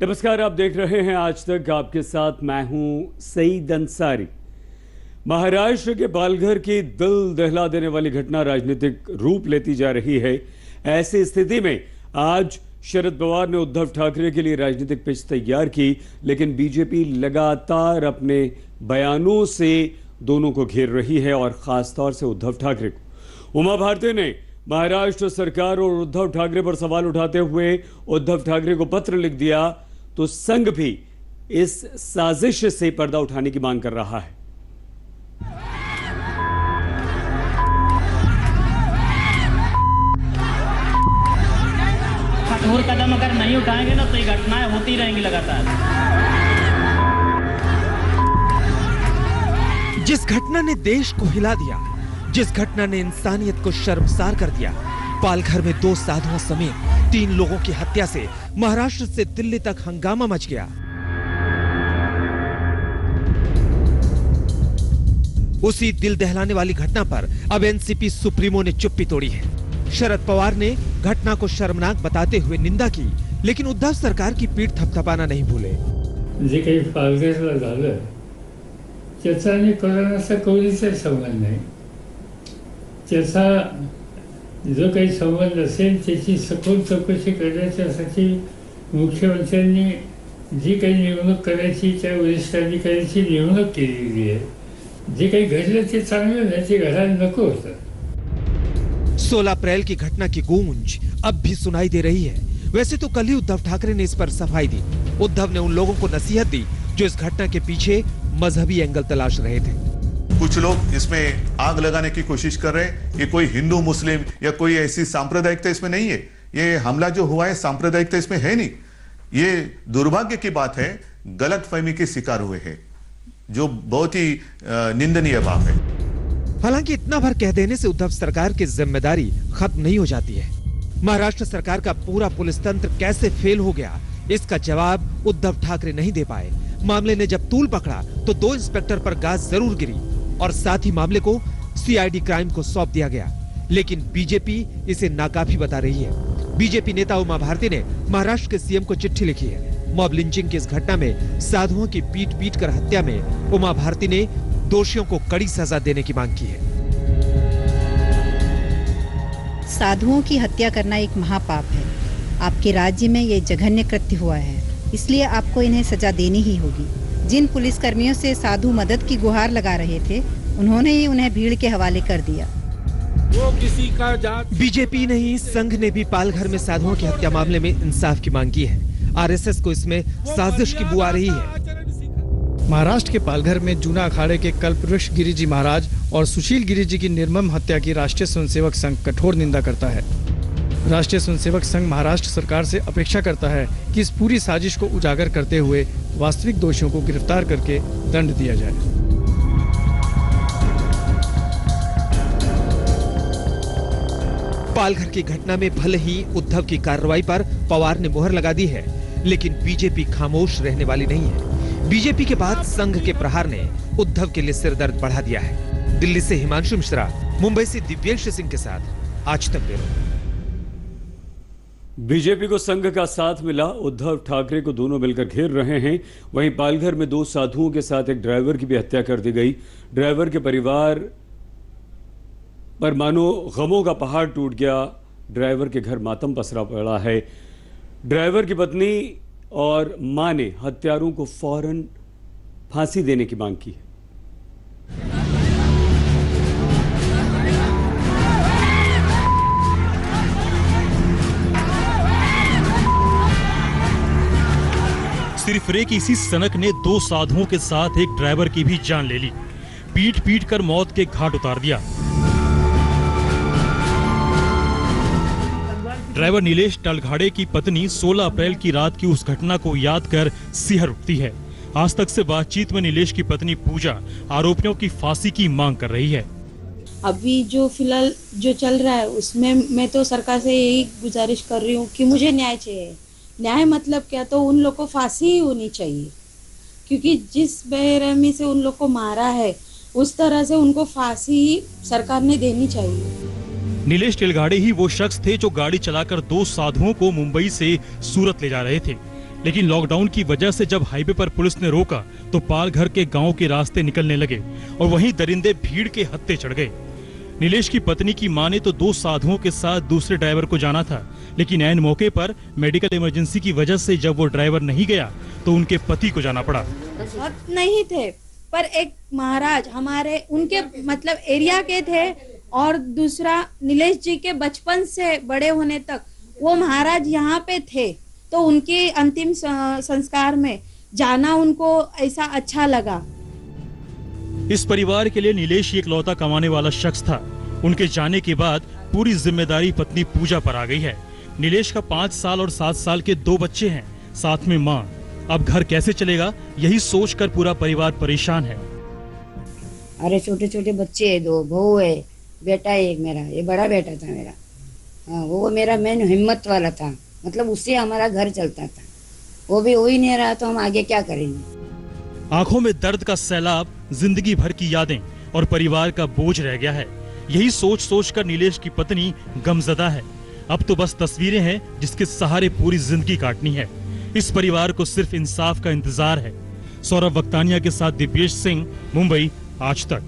नमस्कार, आप देख रहे हैं आज तक। आपके साथ मैं हूं सईद अंसारी। महाराष्ट्र के पालघर की दिल दहला देने वाली घटना राजनीतिक रूप लेती जा रही है। ऐसी स्थिति में आज शरद पवार ने उद्धव ठाकरे के लिए राजनीतिक पिच तैयार की, लेकिन बीजेपी लगातार अपने बयानों से दोनों को घेर रही है और खासतौर से उद्धव ठाकरे को। उमा भारती ने महाराष्ट्र सरकार और उद्धव ठाकरे पर सवाल उठाते हुए उद्धव ठाकरे को पत्र लिख दिया, तो संघ भी इस साजिश से पर्दा उठाने की मांग कर रहा है। कठोर कदम अगर नहीं उठाएंगे ना तो ये घटनाएं होती रहेंगी लगातार। जिस घटना ने देश को हिला दिया, जिस घटना ने इंसानियत को शर्मसार कर दिया, पालघर में 2 साधुओं समेत 3 लोगों की हत्या से महाराष्ट्र से दिल्ली तक हंगामा मच गया। उसी दिल दहलाने वाली घटना पर अब एनसीपी सुप्रीमो ने चुप्पी तोड़ी है। शरद पवार ने घटना को शर्मनाक बताते हुए निंदा की, लेकिन उद्धव सरकार की पीठ थपथपाना नहीं भूले। जे काही पालघरला झालं त्याचा आणि कोरोनाचा कोणीच संबंध नाही। त्याचा जो काही संबंध असेल त्याची सखोल चौकशी करण्यासाठी मुख्यमंत्र्यांनी जी काही निवडणूक करायची त्या वरिष्ठ अधिकाऱ्याची निवडणूक केलेली आहे। जे काही घडलं ते चांगलं नाही, ते घडायला नको होतं। 16 अप्रैल की घटना की गूंज अब भी सुनाई दे रही है। वैसे तो कल ही उद्धव ठाकरे ने इस पर सफाई दी। उद्धव ने उन लोगों को नसीहत दी जो इस घटना के पीछे मजहबी एंगल तलाश रहे थे। कुछ लोग इसमें आग लगाने की कोशिश कर रहे हैं। ये कोई हिंदू मुस्लिम या कोई ऐसी सांप्रदायिकता इसमें नहीं है। ये हमला जो हुआ है सांप्रदायिकता इसमें है नहीं। ये दुर्भाग्य की बात है, गलतफहमी के शिकार हुए हैं, जो बहुत ही निंदनीय बात है। हालांकि इतना भर कह देने से उद्धव सरकार की जिम्मेदारी खत्म नहीं हो जाती है। महाराष्ट्र सरकार का पूरा पुलिस तंत्र कैसे फेल हो गया, इसका जवाब उद्धव ठाकरे नहीं दे पाए। मामले ने जब तूल पकड़ा तो 2 इंस्पेक्टर पर गाज जरूर गिरी और साथ ही मामले को सीआईडी क्राइम को सौंप दिया गया, लेकिन बीजेपी इसे नाकाफी बता रही है। बीजेपी नेता उमा भारती ने महाराष्ट्र के सीएम को चिट्ठी लिखी है। मॉब लिंचिंग की इस घटना में साधुओं की पीट कर हत्या में उमा भारती ने दोषियों को कड़ी सजा देने की मांग की है। साधुओं की हत्या करना एक महापाप है। आपके राज्य में ये जघन्य कृत्य हुआ है, इसलिए आपको इन्हें सजा देनी ही होगी। जिन पुलिसकर्मियों से साधु मदद की गुहार लगा रहे थे, उन्होंने ही उन्हें भीड़ के हवाले कर दिया। वो किसी का जात बीजेपी नहीं, संघ ने भी पालघर में साधुओं की हत्या मामले में इंसाफ की मांग की है। आरएसएस को इसमें साजिश की बू आ रही है। महाराष्ट्र के पालघर में जूना अखाड़े के कल्पवृक्ष गिरिजी महाराज और सुशील गिरिजी की निर्मम हत्या की राष्ट्रीय स्वयंसेवक संघ कठोर निंदा करता है। राष्ट्रीय स्वयंसेवक संघ महाराष्ट्र सरकार से अपेक्षा करता है कि इस पूरी साजिश को उजागर करते हुए वास्तविक दोषियों को गिरफ्तार करके दंड दिया जाए। पालघर की घटना में भले ही उद्धव की कार्रवाई पर पवार ने मुहर लगा दी है, लेकिन बीजेपी खामोश रहने वाली नहीं है। बीजेपी के बाद संघ के प्रहार ने उद्धव के लिए सिरदर्द बढ़ा दिया है। दिल्ली से हिमांशु मिश्रा, मुंबई से दिव्येश सिंह के साथ आज तक ब्यूरो। बीजेपी को संघ का साथ मिला, उद्धव ठाकरे को दोनों मिलकर घेर रहे हैं। वहीं पालघर में 2 साधुओं के साथ एक ड्राइवर की भी हत्या कर दी गई। ड्राइवर के परिवार पर मानो गमों का पहाड़ टूट गया। ड्राइवर के घर मातम पसरा पड़ा है। ड्राइवर की पत्नी और मां ने हत्यारों को फौरन फांसी देने की मांग की है। सिर्फ रेक इसी सनक ने 2 साधुओं के साथ एक ड्राइवर की भी जान ले ली। पीट कर मौत के घाट उतार दिया। ड्राइवर नीलेश टलघाड़े की पत्नी 16 अप्रैल की रात की उस घटना को याद कर सिहर उठती है। आज तक से बातचीत में नीलेश की पत्नी पूजा आरोपियों की फांसी की मांग कर रही है। अभी जो फिलहाल जो चल रहा है उसमें मैं तो सरकार से यही गुजारिश कर रही हूँ कि मुझे न्याय चाहिए। न्याय मतलब क्या, तो उन लोग को फांसी ही होनी चाहिए, क्योंकि जिस बेरहमी से उन लोग को मारा है उस तरह से उनको फांसी सरकार ने देनी चाहिए। नीलेश टेलगाड़े ही वो शख्स थे जो गाड़ी चलाकर 2 साधुओं को मुंबई से सूरत ले जा रहे थे, लेकिन लॉकडाउन की वजह से जब हाईवे पर पुलिस ने रोका तो पालघर के गांव के रास्ते निकलने लगे और वहीं दरिंदे भीड़ के हत्थे चढ़ गए। नीलेश की पत्नी की मां ने तो 2 साधुओं के साथ दूसरे ड्राइवर को जाना था, लेकिन ऐन मौके पर मेडिकल इमरजेंसी की वजह से जब वो ड्राइवर नहीं गया तो उनके पति को जाना पड़ा। नहीं थे, पर एक महाराज हमारे उनके मतलब एरिया के थे और दूसरा नीलेश जी के बचपन से बड़े होने तक वो महाराज यहाँ पे थे, तो उनके अंतिम संस्कार में जाना उनको ऐसा अच्छा लगा। इस परिवार के लिए नीलेश एक लौता कमाने वाला शख्स था। उनके जाने के बाद पूरी जिम्मेदारी पत्नी पूजा पर आ गई है। नीलेश का 5 साल और 7 साल के 2 बच्चे हैं, साथ में मां। अब घर कैसे चलेगा, यही सोचकर पूरा परिवार परेशान है। अरे छोटे छोटे बच्चे है, 2 बहू है, बेटा है एक मेरा, ये बड़ा बेटा था मेरा। हाँ, वो मेरा मेन हिम्मत वाला था, मतलब उससे हमारा घर चलता था। वो भी हो ही नहीं रहा तो हम आगे क्या करेंगे। आंखों में दर्द का सैलाब, जिंदगी भर की यादें और परिवार का बोझ रह गया है। यही सोच सोच कर नीलेश की पत्नी गमजदा है। अब तो बस तस्वीरें हैं जिसके सहारे पूरी जिंदगी काटनी है। इस परिवार को सिर्फ इंसाफ का इंतजार है। सौरभ वक्तानिया के साथ दिव्येश सिंह, मुंबई, आज तक।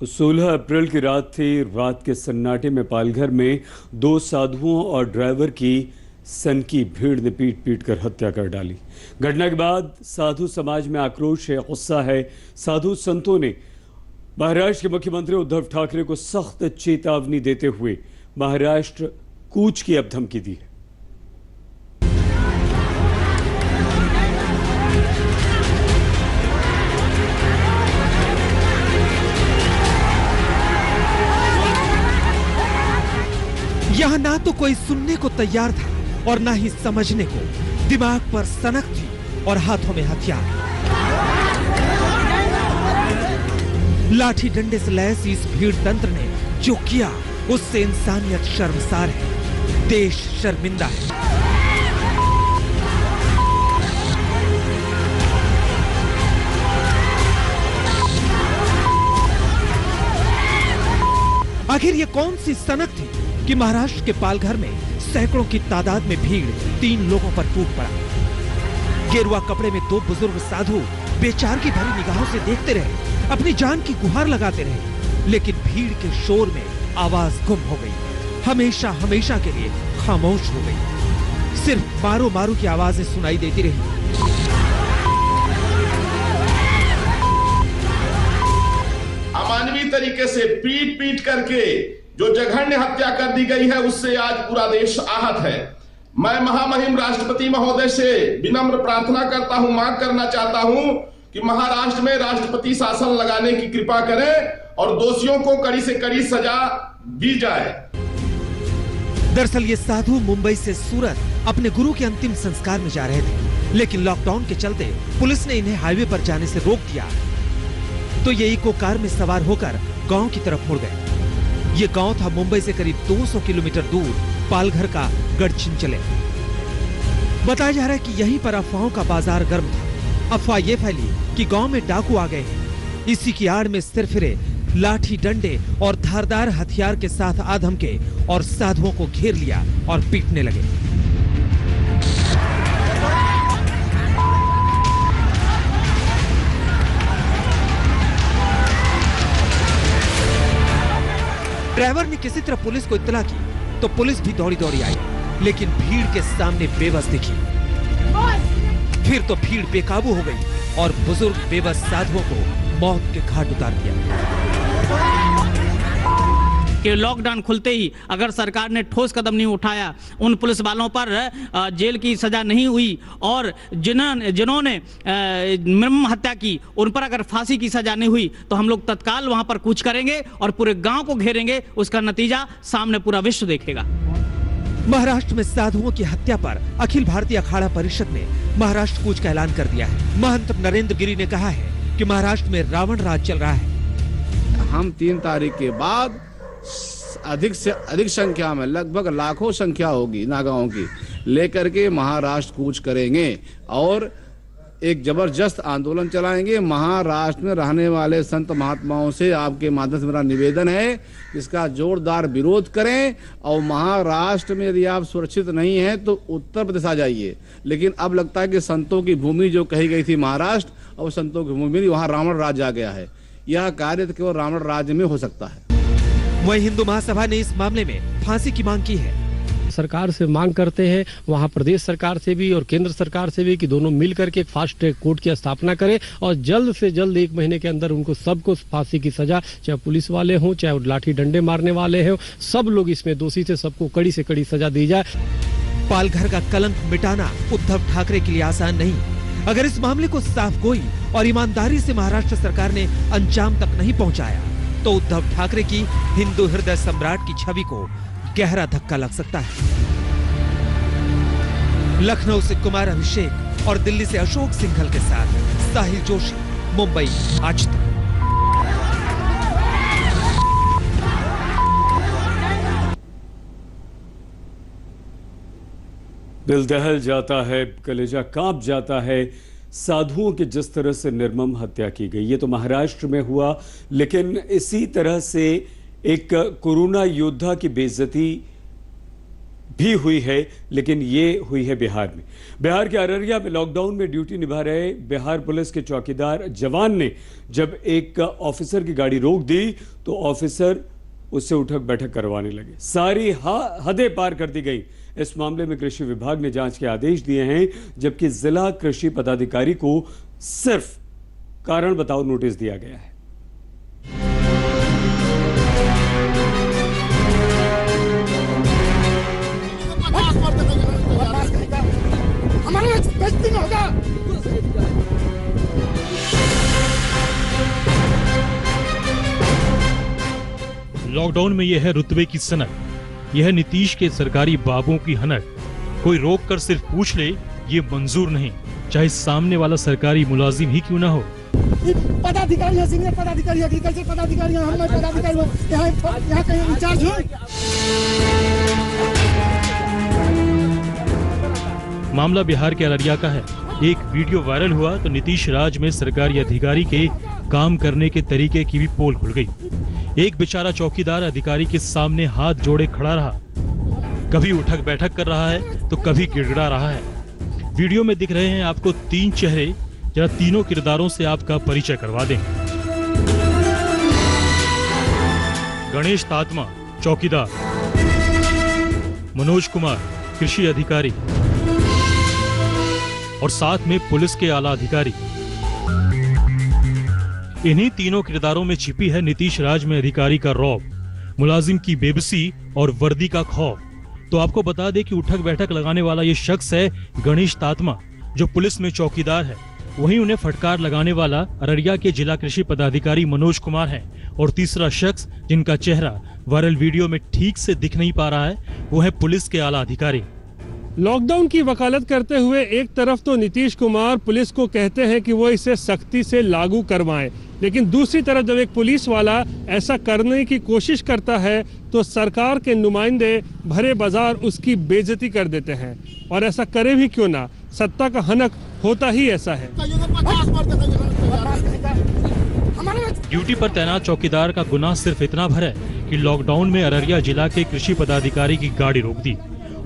16 अप्रैल की रात थी। रात के सन्नाटे में पालघर में 2 साधुओं और ड्राइवर की सन की भीड़ ने पीट पीट कर हत्या कर डाली। घटना के बाद साधु समाज में आक्रोश है, गुस्सा है। साधु संतों ने महाराष्ट्र के मुख्यमंत्री उद्धव ठाकरे को सख्त चेतावनी देते हुए महाराष्ट्र कूच की अब धमकी दी है। यहां ना तो कोई सुनने को तैयार था और ना ही समझने को। दिमाग पर सनक थी और हाथों में हथियार। लाठी डंडे से लैस इस भीड़ तंत्र ने जो किया उससे इंसानियत शर्मसार है, देश शर्मिंदा है। आखिर ये कौन सी सनक थी कि महाराष्ट्र के पालघर में सैकड़ों की तादाद में भीड़ 3 लोगों पर टूट पड़ा। गेरुआ कपड़े में 2 बुजुर्ग साधु बेचार की भरी निगाहों से देखते रहे, अपनी जान की गुहार लगाते रहे, लेकिन भीड़ के शोर में आवाज गुम हो गई, हमेशा हमेशा के लिए खामोश हो गई। सिर्फ मारो मारो की आवाजें सुनाई देती रही। अमानवीय तरीके से पीट पीट करके जो जघन्य हत्या कर दी गई है, उससे आज पूरा देश आहत है। मैं महामहिम राष्ट्रपति महोदय से विनम्र प्रार्थना करता हूं, मांग करना चाहता हूं कि महाराष्ट्र में राष्ट्रपति शासन लगाने की कृपा करें और दोषियों को कड़ी से कड़ी सजा दी जाए। दरअसल ये साधु मुंबई से सूरत अपने गुरु के अंतिम संस्कार में जा रहे थे, लेकिन लॉकडाउन के चलते पुलिस ने इन्हें हाईवे पर जाने से रोक दिया, तो ये इको कार में सवार होकर गांव की तरफ मुड़ गए। ये गांव था मुंबई से करीब 200 किलोमीटर दूर पालघर का गढ़चिंचले। बताया जा रहा है कि यहीं पर अफवाहों का बाजार गर्म था। अफवाह ये फैली कि गांव में डाकू आ गए हैं। इसी की आड़ में सिर फिरे लाठी डंडे और धारदार हथियार के साथ आधम के और साधुओं को घेर लिया और पीटने लगे। ड्राइवर ने किसी तरह पुलिस को इत्तला की तो पुलिस भी दौड़ी दौड़ी आई, लेकिन भीड़ के सामने बेबस दिखी। फिर तो भीड़ बेकाबू हो गई और बुजुर्ग बेबस साधुओं को मौत के घाट उतार दिया। कि लॉकडाउन खुलते ही अगर सरकार ने ठोस कदम नहीं उठाया, उन पुलिस वालों पर जेल की सजा नहीं हुई और जिन्होंने निर्मम हत्या की उन पर अगर फांसी की सजा नहीं हुई, तो हम लोग तत्काल वहां पर कूच करेंगे और पूरे गांव को घेरेंगे। उसका नतीजा सामने पूरा विश्व देखेगा। महाराष्ट्र में साधुओं की हत्या पर अखिल भारतीय अखाड़ा परिषद ने महाराष्ट्र कूच का ऐलान कर दिया है। महंत नरेंद्र गिरी ने कहा है कि महाराष्ट्र में रावण राज चल रहा है। हम 3 तारीख के बाद अधिक से अधिक संख्या में, लगभग लाखों संख्या होगी नागाओं की, लेकर के महाराष्ट्र कूच करेंगे और एक जबरदस्त आंदोलन चलाएंगे। महाराष्ट्र में रहने वाले संत महात्माओं से आपके माध्यम से मेरा निवेदन है, इसका जोरदार विरोध करें। और महाराष्ट्र में यदि आप सुरक्षित नहीं हैं तो उत्तर प्रदेश आ जाइए। लेकिन अब लगता है कि संतों की भूमि जो कही गई थी महाराष्ट्र, और संतों की भूमि नहीं, वहाँ रावण राज आ गया है। यह कार्य तो केवल रावण राज्य में हो सकता है। वहीं हिंदू महासभा ने इस मामले में फांसी की मांग की है। सरकार से मांग करते हैं, वहाँ प्रदेश सरकार से भी और केंद्र सरकार से भी, कि दोनों मिल करके एक फास्ट ट्रैक कोर्ट की स्थापना करें और जल्द से जल्द 1 महीने के अंदर उनको सबको फांसी की सजा, चाहे पुलिस वाले हों चाहे लाठी डंडे मारने वाले हों, सब लोग इसमें दोषी थे, सबको कड़ी से कड़ी सजा दी जाए। पालघर का कलंक मिटाना उद्धव ठाकरे के लिए आसान नहीं। अगर इस मामले को साफगोई और ईमानदारी से महाराष्ट्र सरकार ने अंजाम तक नहीं पहुंचाया तो उद्धव ठाकरे की हिंदू हृदय सम्राट की छवि को गहरा धक्का लग सकता है। लखनऊ से कुमार अभिषेक और दिल्ली से अशोक सिंघल के साथ साहिल जोशी, मुंबई आज तक। दिल दहल जाता है, कलेजा कांप जाता है। साधुओं की जिस तरह से निर्मम हत्या की गई, ये तो महाराष्ट्र में हुआ, लेकिन इसी तरह से एक कोरोना योद्धा की बेइज्जती भी हुई है, लेकिन ये हुई है बिहार में। बिहार के अररिया में लॉकडाउन में ड्यूटी निभा रहे बिहार पुलिस के चौकीदार जवान ने जब एक ऑफिसर की गाड़ी रोक दी तो ऑफिसर उससे उठक बैठक करवाने लगे। सारी हदें पार कर दी गई। इस मामले में कृषि विभाग ने जांच के आदेश दिए हैं, जबकि जिला कृषि पदाधिकारी को सिर्फ कारण बताओ नोटिस दिया गया है। लॉकडाउन में यह है रुतबे की सनक, यह है नीतीश के सरकारी बाबुओं की हनक। कोई रोक कर सिर्फ पूछ ले ये मंजूर नहीं, चाहे सामने वाला सरकारी मुलाजिम ही क्यों ना हो। पदाधिकारी, सीनियर पदाधिकारी, एग्रीकल्चर पदाधिकारी, हम पदाधिकारी यहाँ कहीं इंचार्ज हो। मामला बिहार के अररिया का है। एक वीडियो वायरल हुआ तो नीतीश राज में सरकारी अधिकारी के काम करने के तरीके की भी पोल खुल गई। एक बेचारा चौकीदार अधिकारी के सामने हाथ जोड़े खड़ा रहा, कभी उठक बैठक कर रहा है तो कभी गिड़गिड़ा रहा है। वीडियो में दिख रहे हैं आपको 3 चेहरे, जरा तीनों किरदारों से आपका परिचय करवा दें। गणेश तात्मा चौकीदार, मनोज कुमार कृषि अधिकारी और साथ में पुलिस के आला अधिकारी। इन्हीं तीनों किरदारों में छिपी है नीतीश राज में अधिकारी का रौब, मुलाजिम की बेबसी और वर्दी का खौफ। तो आपको बता दें कि उठक बैठक लगाने वाला ये शख्स है गणेश तात्मा, जो पुलिस में चौकीदार है। वहीं उन्हें फटकार लगाने वाला अररिया के जिला कृषि पदाधिकारी मनोज कुमार है। और तीसरा शख्स जिनका चेहरा वायरल वीडियो में ठीक से दिख नहीं पा रहा है, वो है पुलिस के आला अधिकारी। लॉकडाउन की वकालत करते हुए एक तरफ तो नीतीश कुमार पुलिस को कहते हैं कि वो इसे सख्ती से लागू करवाएं, लेकिन दूसरी तरफ जब एक पुलिस वाला ऐसा करने की कोशिश करता है तो सरकार के नुमाइंदे भरे बाजार उसकी बेइज्जती कर देते हैं। और ऐसा करे भी क्यों ना, सत्ता का हनक होता ही ऐसा है। ड्यूटी पर तैनात चौकीदार का गुनाह सिर्फ इतना भर है कि लॉकडाउन में अररिया जिला के कृषि पदाधिकारी की गाड़ी रोक दी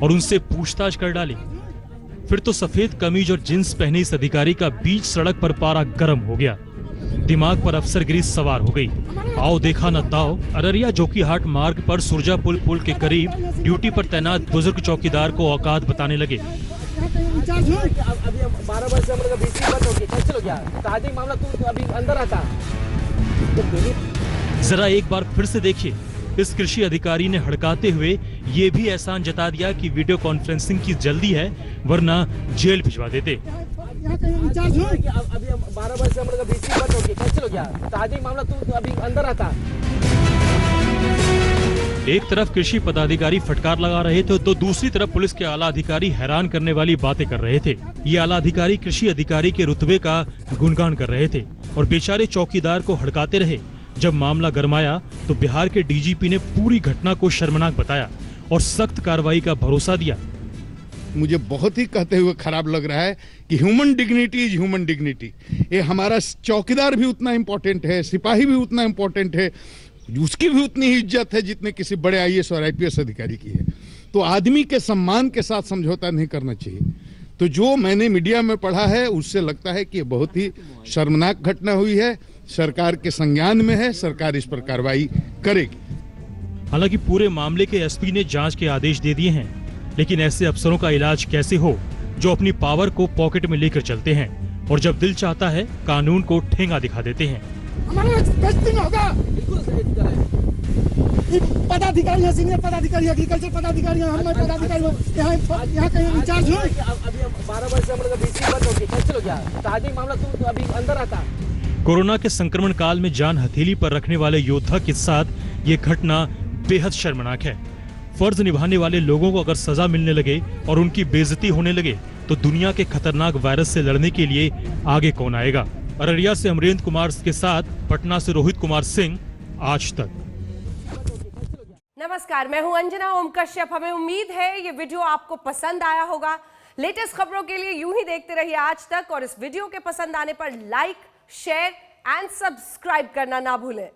और उनसे पूछताछ कर डाली। फिर तो सफेद कमीज और जींस पहने इस अधिकारी का बीच सड़क पर पारा गर्म हो गया, दिमाग पर अफसरगिरी सवार हो गई। आओ देखा न ताओ, अररिया जोकीहाट मार्ग पर सुरजापुल पुल के करीब ड्यूटी पर तैनात बुजुर्ग चौकीदार को औकात बताने लगे। जरा एक बार फिर से देखिए, इस कृषि अधिकारी ने हड़काते हुए ये भी एहसान जता दिया कि वीडियो कॉन्फ्रेंसिंग की जल्दी है वरना जेल भिजवा देते। एक तरफ कृषि पदाधिकारी फटकार लगा रहे थे तो दूसरी तरफ पुलिस के आला अधिकारी हैरान करने वाली बातें कर रहे थे। ये आला अधिकारी कृषि अधिकारी के रुतबे का गुणगान कर रहे थे और बेचारे चौकीदार को हड़काते रहे। जब मामला गरमाया तो बिहार के डीजीपी ने पूरी घटना को शर्मनाक बताया और सख्त कार्रवाई का भरोसा दिया। मुझे बहुत ही कहते हुए खराब लग रहा है कि human dignity is human dignity. ये हमारा चौकीदार भी उतना इम्पोर्टेंट है, सिपाही भी उतना इम्पोर्टेंट है, उसकी भी उतनी ही इज्जत है जितने किसी बड़े आईएएस और आईपीएस अधिकारी की है। तो आदमी के सम्मान के साथ समझौता नहीं करना चाहिए। तो जो मैंने मीडिया में पढ़ा है उससे लगता है कि ये बहुत ही शर्मनाक घटना हुई है, सरकार के संज्ञान में है, सरकार इस पर कार्रवाई करेगी। हालांकि पूरे मामले के एसपी ने जांच के आदेश दे दिए हैं, लेकिन ऐसे अफसरों का इलाज कैसे हो जो अपनी पावर को पॉकेट में लेकर चलते हैं और जब दिल चाहता है कानून को ठेंगा दिखा देते हैं। हमारा बेइज्जती ना होगा। पदाधिकारी हैं, सीनियर पदाधिकारी, एग्रीकल्चर पदाधिकारी, हम पदाधिकारी यहाँ कहीं इंचार्ज हो। अभी 12 वर्ष से हमारा बीसी बंद हो गई, कैंसिल हो गया। ताज़ा मामला तुम अभी अंदर आता। कोरोना के संक्रमण काल में जान हथेली पर रखने वाले योद्धा के साथ ये घटना बेहद शर्मनाक है। फर्ज निभाने वाले लोगों को अगर सजा मिलने लगे और उनकी बेइज्जती होने लगे तो दुनिया के खतरनाक वायरस से लड़ने के लिए आगे कौन आएगा। अररिया से अमरेंद्र कुमार के साथ पटना से रोहित कुमार सिंह, आज तक। नमस्कार, मैं हूं अंजना ओम कश्यप। हमें उम्मीद है ये वीडियो आपको पसंद आया होगा। लेटेस्ट खबरों के लिए यूं ही देखते रहिए आज तक, और इस वीडियो के पसंद आने पर लाइक, शेयर एंड सब्सक्राइब करना ना भूलें।